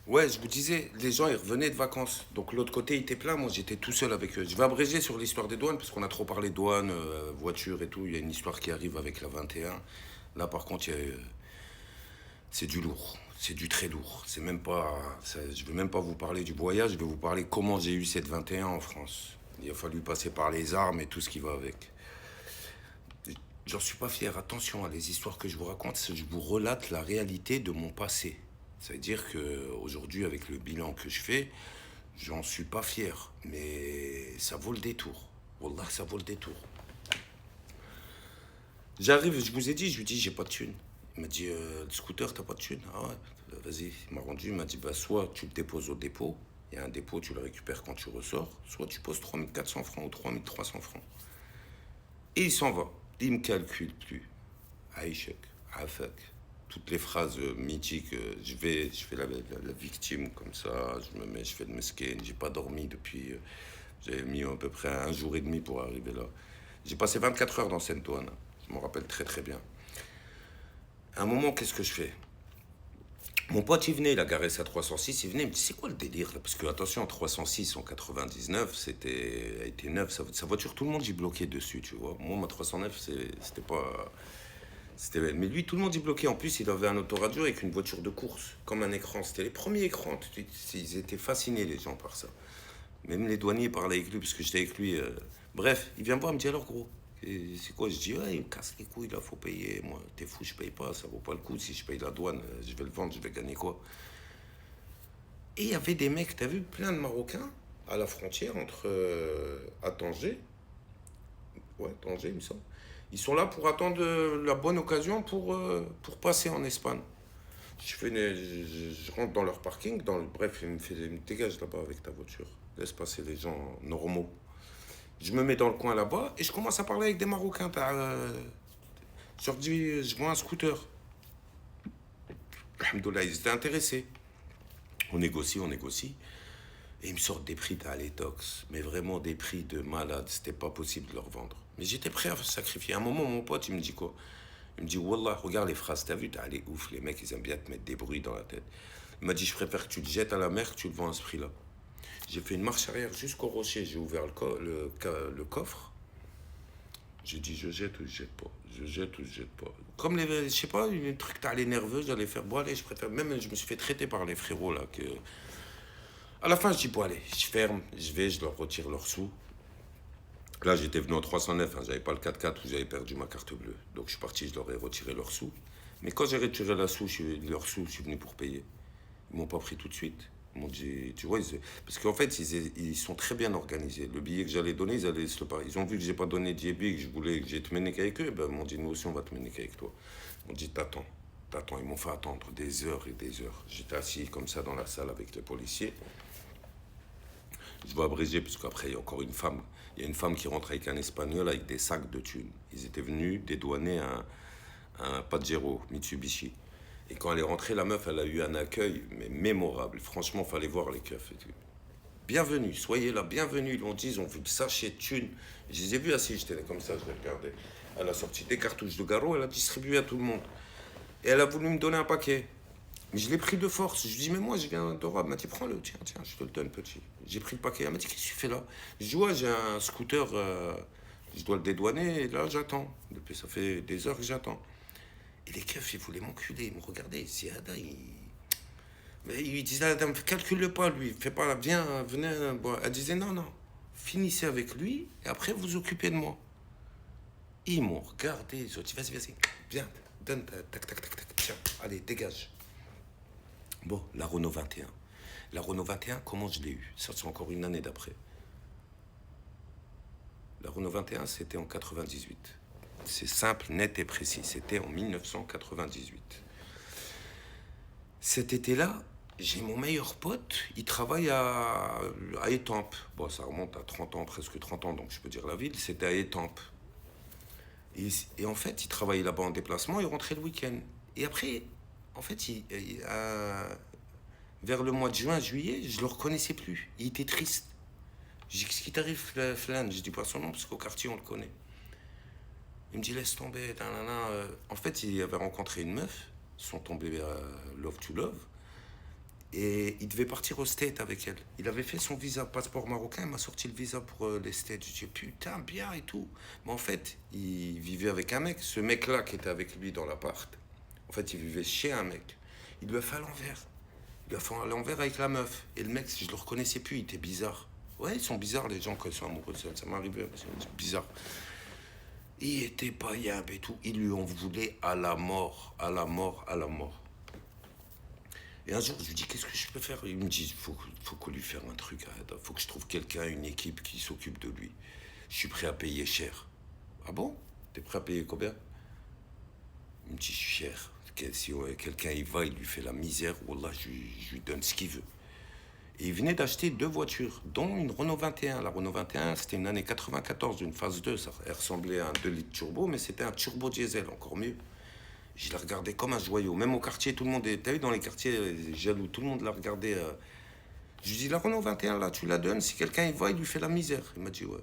Ouais, je vous disais, les gens, ils revenaient de vacances. Donc l'autre côté, il était plein. Moi, j'étais tout seul avec eux. Je vais abréger sur l'histoire des douanes, parce qu'on a trop parlé douane, voiture et tout. Il y a une histoire qui arrive avec la 21. Là, par contre, c'est du lourd. C'est du très lourd. C'est même pas. Je vais même pas vous parler du voyage. Je vais vous parler comment j'ai eu cette 21 en France. Il a fallu passer par les armes et tout ce qui va avec. J'en suis pas fier. Attention, les histoires que je vous raconte, je vous relate la réalité de mon passé. Ça veut dire que aujourd'hui, avec le bilan que je fais, j'en suis pas fier. Mais ça vaut le détour. Wallah, ça vaut le détour. J'arrive, je vous ai dit, je lui dis, j'ai pas de thune. Il m'a dit, le scooter, t'as pas de thune? Ah ouais, vas-y. Il m'a rendu, il m'a dit, bah, soit tu le déposes au dépôt, il y a un dépôt, tu le récupères quand tu ressors, soit tu poses 3 400 francs ou 3 300 francs. Et il s'en va. Il me calcule plus. Aïchek, Afak. Toutes les phrases mythiques, je fais la victime comme ça, je fais le mesquin, j'ai pas dormi depuis, j'avais mis à peu près un jour et demi pour arriver là. J'ai passé 24 heures dans cette douane, je m'en rappelle très très bien. À un moment, qu'est-ce que je fais? Mon pote, il venait, il a garé sa 306, il venait, il me dit, c'est quoi le délire là? Parce que, attention, 306 en 99, elle était neuve, sa voiture, tout le monde y bloquait dessus, tu vois. Moi, ma 309, c'était pas. Mais lui, tout le monde y bloquait. En plus, il avait un autoradio avec une voiture de course, comme un écran. C'était les premiers écrans. Ils étaient fascinés, les gens, par ça. Même les douaniers parlaient avec lui, parce que j'étais avec lui. Bref, il vient me voir, il me dit alors, gros, c'est quoi? Je dis, ouais, il me casse les couilles, là, faut payer. Moi, t'es fou, je paye pas, ça vaut pas le coup. Si je paye la douane, je vais le vendre, je vais gagner quoi? Et il y avait des mecs, t'as vu, plein de Marocains à la frontière entre à Tanger, ouais, Tanger, il me semble. Ils sont là pour attendre la bonne occasion pour passer en Espagne. Je rentre dans leur parking, bref, il me dégage là-bas avec ta voiture. Laisse passer les gens normaux. Je me mets dans le coin là-bas et je commence à parler avec des Marocains. Je leur dis, je vois un scooter. Alhamdoulilah, ils étaient intéressés. On négocie, on négocie. Et ils me sortent des prix d'Aletox. Mais vraiment des prix de malade. C'était pas possible de leur vendre. Mais j'étais prêt à sacrifier. À un moment, mon pote, il me dit quoi? Il me dit, Wallah, regarde les phrases, t'as vu, t'as les ouf, les mecs, ils aiment bien te mettre des bruits dans la tête. Il m'a dit, je préfère que tu le jettes à la mer que tu le vends à ce prix-là. J'ai fait une marche arrière jusqu'au rocher, j'ai ouvert le coffre. J'ai dit, je jette ou je jette pas. Je jette ou je jette pas. Comme je sais pas, un truc, t'as les nerveux, j'allais faire, bon, allez, je préfère. Même, je me suis fait traiter par les frérots, là, que. À la fin, je dis, bon, allez, je ferme, je vais, je leur retire leurs sous. Là, j'étais venu en 309, hein, j'avais pas le 4x4 où j'avais perdu ma carte bleue. Donc, je suis parti, je leur ai retiré leurs sous. Mais quand j'ai retiré leurs sous, je suis venu pour payer. Ils m'ont pas pris tout de suite. Ils m'ont dit, tu vois, parce qu'en fait, ils sont très bien organisés. Le billet que j'allais donner, ils allaient se le parer. Ils ont vu que j'ai pas donné de billet, que je voulais que j'ai te mener qu'avec eux. Ben, ils m'ont dit, nous aussi, on va te mener qu'avec toi. Ils m'ont dit, t'attends. T'attends. Ils m'ont fait attendre des heures et des heures. J'étais assis comme ça dans la salle avec les policiers. Je vais abréger, parce qu'après, il y a encore une femme. Il y a une femme qui rentre avec un Espagnol avec des sacs de thunes. Ils étaient venus dédouaner un Pajero Mitsubishi. Et quand elle est rentrée, la meuf, elle a eu un accueil mais mémorable. Franchement, fallait voir les keufs et tout. Bienvenue, soyez là, bienvenue. Ils l'ont dit, ils ont vu le sachet de thunes. Je les ai vus assis, j'étais comme ça, je les regardais. Elle a sorti des cartouches de garrot, elle a distribué à tout le monde. Et elle a voulu me donner un paquet. Mais je l'ai pris de force. Je lui dis, mais moi, je viens d'Europe. Elle m'a dit, prends-le, tiens, tiens, je te le donne, petit. J'ai pris le paquet. Elle m'a dit, qu'est-ce que tu fais là? Je dis, ouais, j'ai un scooter, je dois le dédouaner, et là, j'attends. Depuis, ça fait des heures que j'attends. Et les keufs, ils voulaient m'enculer, ils me regardaient. Ils disaient, Ada, mais ils disaient, Adam, calcule-le pas, lui. Fais pas, viens, venez. Bon, elle disait, non, non. Finissez avec lui, et après, vous occupez de moi. Ils m'ont regardé, ils ont dit, vas-y, vas-y, viens, donne, tac, tac, tac, tac, tiens, allez, dégage. Bon, la Renault 21. La Renault 21, comment je l'ai eue? Ça, c'est encore une année d'après. La Renault 21, c'était en 98. C'est simple, net et précis. C'était en 1998. Cet été-là, j'ai mon meilleur pote, il travaille à Étampes. Bon, ça remonte à 30 ans, presque 30 ans, donc je peux dire la ville. C'était à Étampes. Et en fait, il travaillait là-bas en déplacement, il rentrait le week-end. Et après, en fait, vers le mois de juin, juillet, je le reconnaissais plus. Il était triste. J'ai dit, qu'est-ce qui t'arrive, Flan? Je dis pas son nom parce qu'au quartier, on le connaît. Il me dit, laisse tomber. En fait, il avait rencontré une meuf. Ils sont tombés vers Love to Love. Et il devait partir aux States avec elle. Il avait fait son visa passeport marocain, il m'a sorti le visa pour les States. Je dis putain, bien et tout. Mais en fait, il vivait avec un mec. Ce mec-là qui était avec lui dans l'appart, en fait, il vivait chez un mec. Il lui a fait à l'envers. Il lui a fait à l'envers avec la meuf. Et le mec, je le reconnaissais plus, il était bizarre. Ouais, ils sont bizarres les gens quand ils sont amoureux. Ça m'est arrivé, c'est bizarre. Il était paillable et tout. Il lui en voulait à la mort, à la mort, à la mort. Et un jour, je lui dis, qu'est-ce que je peux faire? Il me dit, faut qu'on lui fasse un truc. Il faut que je trouve quelqu'un, une équipe qui s'occupe de lui. Je suis prêt à payer cher. Ah bon? T'es prêt à payer combien? Il me dit, cher. Si quelqu'un y va, il lui fait la misère, wallah, je lui donne ce qu'il veut. Et il venait d'acheter 2 voitures, dont une Renault 21. La Renault 21, c'était une année 94, une phase 2. Ça, elle ressemblait à un 2 litres turbo, mais c'était un turbo diesel, encore mieux. Je la regardais comme un joyau. Même au quartier, tout le monde est. T'as vu, dans les quartiers jaloux, tout le monde la regardait. Je lui dis, la Renault 21, là, tu la donnes. Si quelqu'un y va, il lui fait la misère. Il m'a dit, ouais.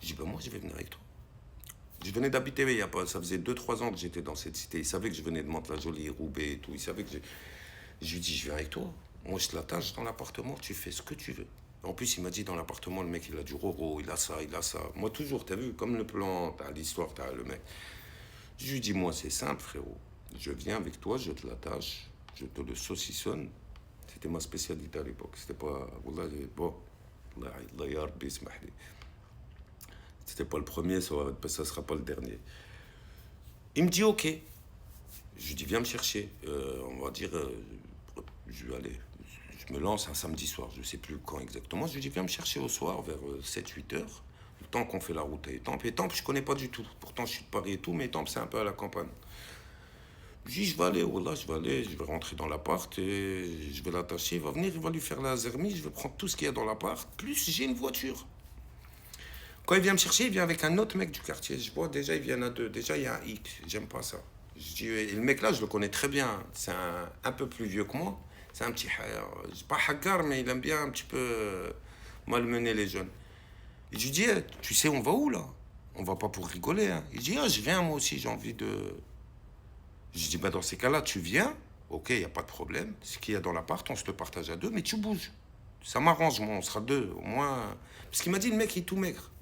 Je dis, ben moi, je vais venir avec toi. Je venais d'habiter, mais il y a pas, ça faisait 2-3 ans que j'étais dans cette cité. Il savait que je venais de Mantes-la-Jolie, Roubaix et tout. Il savait que je lui dis, je viens avec toi. Moi, je te l'attache dans l'appartement, tu fais ce que tu veux. En plus, il m'a dit, dans l'appartement, le mec, il a du roro, il a ça, il a ça. Moi, toujours, t'as vu, comme le plan, t'as l'histoire, t'as le mec. Je lui dis, moi, c'est simple, frérot. Je viens avec toi, je te l'attache, je te le saucissonne. C'était ma spécialité à l'époque. C'était pas. Wallah, bon. Allah ya Rabbi, ismahli. C'était pas le premier, ça sera pas le dernier. Il me dit, ok. Je lui dis, viens me chercher. On va dire, je vais aller. Je me lance un samedi soir, je sais plus quand exactement. Je lui dis, viens me chercher au soir, vers 7-8 heures. Le temps qu'on fait la route à Étampes. Étampes, je connais pas du tout. Pourtant, je suis de Paris et tout, mais Étampes, c'est un peu à la campagne. Je dis, je vais aller, voilà, je vais aller, je vais rentrer dans l'appart et je vais l'attacher. Il va venir, il va lui faire la zermie, je vais prendre tout ce qu'il y a dans l'appart, plus j'ai une voiture. Quand il vient me chercher, il vient avec un autre mec du quartier. Je vois, déjà, il vient à 2. Déjà, il y a un hic. J'aime pas ça. Je dis, et le mec là, je le connais très bien. C'est un peu plus vieux que moi. C'est un petit. Pas hagar, mais il aime bien un petit peu malmener les jeunes. Et je lui dis, eh, tu sais, on va où là? On va pas pour rigoler. Hein. Il dit, ah, je viens moi aussi, j'ai envie de. Je dis, bah dans ces cas-là, tu viens. Ok, il n'y a pas de problème. Ce qu'il y a dans l'appart, on se le partage à 2, mais tu bouges. Ça m'arrange, moi, on sera 2, au moins. Parce qu'il m'a dit, le mec, il est tout maigre.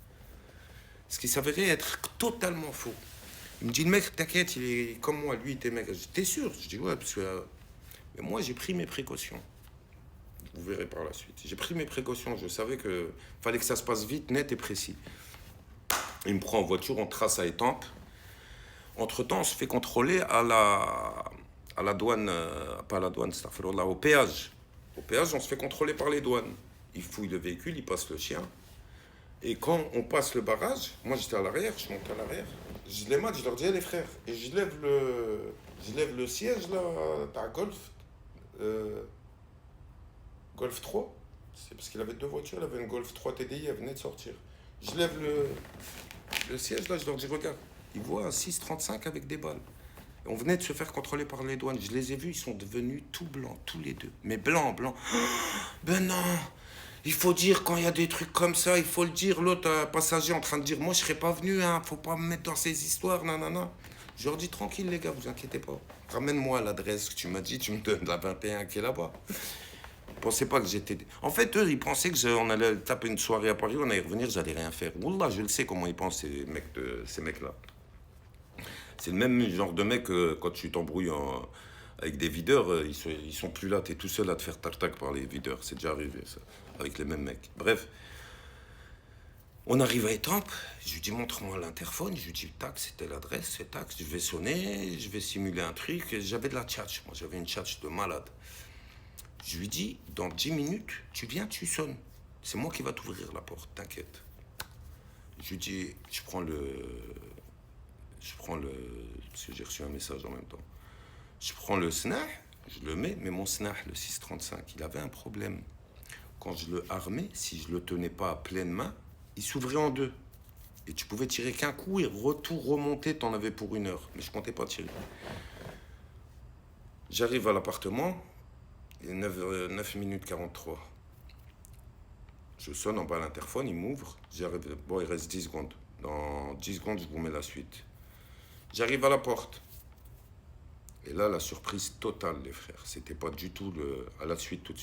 Ce qui s'avérait être totalement faux. Il me dit, le mec, t'inquiète, il est comme moi, lui, il était maigre. T'es sûr? Je dis, ouais, parce que. Mais moi, j'ai pris mes précautions. Vous verrez par la suite. J'ai pris mes précautions. Je savais que fallait que ça se passe vite, net et précis. Il me prend en voiture, on trace à Étampes. Entre-temps, on se fait contrôler à la douane, pas à la douane, là, au péage. Au péage, on se fait contrôler par les douanes. Ils fouillent le véhicule, ils passent le chien. Et quand on passe le barrage, moi j'étais à l'arrière, je monte à l'arrière, je les mate, je leur dis, eh, les frères, et je lève le siège là, t'as Golf, Golf 3, c'est parce qu'il avait 2 voitures, il avait une Golf 3 TDI, elle venait de sortir. Je lève le siège là, je leur dis, regarde, ils voient un 635 avec des balles. Et on venait de se faire contrôler par les douanes, je les ai vus, ils sont devenus tout blancs, tous les deux, mais blancs, blancs. Ben non! Il faut dire quand il y a des trucs comme ça, il faut le dire. L'autre passager en train de dire, moi je serais pas venu, hein, faut pas me mettre dans ces histoires, nanana. Je leur dis tranquille les gars, vous inquiétez pas. Ramène-moi l'adresse que tu m'as dit, tu me donnes la 21 qui est là-bas. Ils pensaient pas que j'étais. En fait, eux, ils pensaient on allait taper une soirée à Paris, on allait revenir, j'allais rien faire. Wallah, je le sais comment ils pensent ces mecs-là. C'est le même genre de mec quand tu t'embrouilles avec des videurs, ils sont plus là, t'es tout seul à te faire tac-tac par les videurs. C'est déjà arrivé ça, avec les mêmes mecs. Bref, on arrive à Étampes, je lui dis montre-moi l'interphone, je lui dis tac, c'était l'adresse, c'est tac, je vais sonner, je vais simuler un truc. J'avais de la tchatch, moi j'avais une tchatch de malade. Je lui dis dans 10 minutes, tu viens, tu sonnes. C'est moi qui va t'ouvrir la porte, t'inquiète. Je lui dis, je prends le. Parce que j'ai reçu un message en même temps. Je prends le snah, je le mets, mais mon snah, le 635, il avait un problème. Quand je le armais, si je le tenais pas à pleine main, il s'ouvrait en 2. Et tu pouvais tirer qu'un coup et tout remonter, t'en avais pour 1 heure. Mais je comptais pas tirer. J'arrive à l'appartement, il est 9 minutes 43. Je sonne en bas à l'interphone, il m'ouvre. J'arrive, bon, il reste 10 secondes. Dans 10 secondes, je vous mets la suite. J'arrive à la porte. Et là, la surprise totale, les frères. C'était pas du tout à la suite tout de suite.